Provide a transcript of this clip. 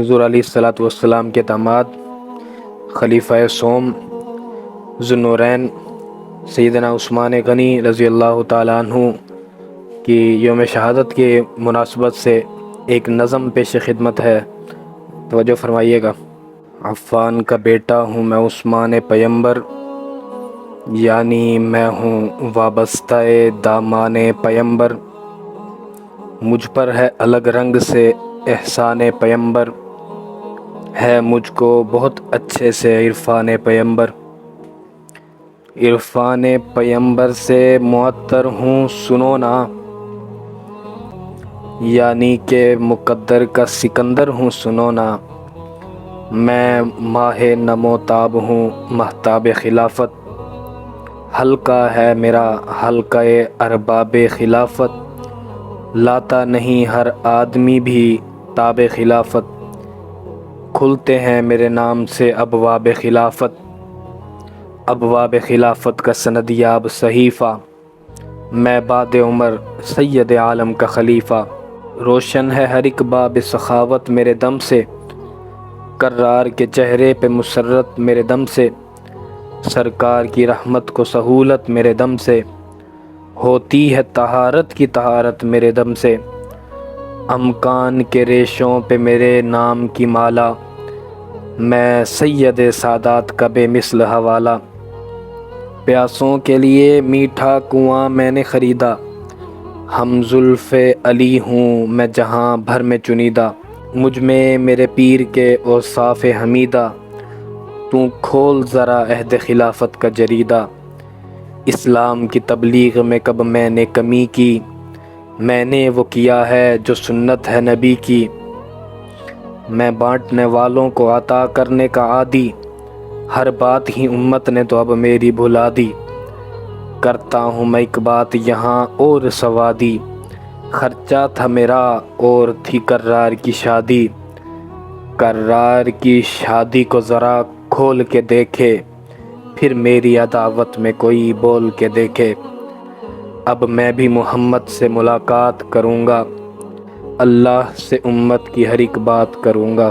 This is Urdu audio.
حضور علیہ الصلوۃ والسلام کے داماد خلیفہ سوم ذو النورین سیدنا عثمان غنی رضی اللہ تعالیٰ عنہ کی یوم شہادت کے مناسبت سے ایک نظم پیش خدمت ہے، توجہ فرمائیے گا۔ عفان کا بیٹا ہوں میں عثمان پیمبر، یعنی میں ہوں وابستہ دامان پیمبر، مجھ پر ہے الگ رنگ سے احسان پیمبر، ہے مجھ کو بہت اچھے سے عرفان پیمبر، عرفان پیمبر سے معطر ہوں سنو نا، یعنی کہ مقدر کا سکندر ہوں سنو نا، میں ماہ نمو تاب ہوں مہتاب خلافت، حلقہ ہے میرا حلقہ ارباب خلافت، لاتا نہیں ہر آدمی بھی تاب خلافت، کھلتے ہیں میرے نام سے ابواب خلافت، ابواب خلافت کا سندیاب صحیفہ، میں بعد عمر سید عالم کا خلیفہ، روشن ہے ہر ایک باب سخاوت میرے دم سے، کرار کے چہرے پہ مسرت میرے دم سے، سرکار کی رحمت کو سہولت میرے دم سے، ہوتی ہے طہارت کی طہارت میرے دم سے، امکان کے ریشوں پہ میرے نام کی مالا، میں سید سادات کا بے مثل حوالہ، پیاسوں کے لیے میٹھا کنواں میں نے خریدا، ہم زلف علی ہوں میں جہاں بھر میں چنیدہ، مجھ میں میرے پیر کے اوصاف حمیدہ، تو کھول ذرا عہد خلافت کا جریدہ، اسلام کی تبلیغ میں کب میں نے کمی کی، میں نے وہ کیا ہے جو سنت ہے نبی کی، میں بانٹنے والوں کو عطا کرنے کا عادی، ہر بات ہی امت نے تو اب میری بھلا دی، کرتا ہوں میں ایک بات یہاں اور سوادی، خرچہ تھا میرا اور تھی کرار کی شادی، کرار کی شادی کو ذرا کھول کے دیکھے، پھر میری عداوت میں کوئی بول کے دیکھے، اب میں بھی محمد سے ملاقات کروں گا، اللہ سے امت کی ہر ایک بات کروں گا۔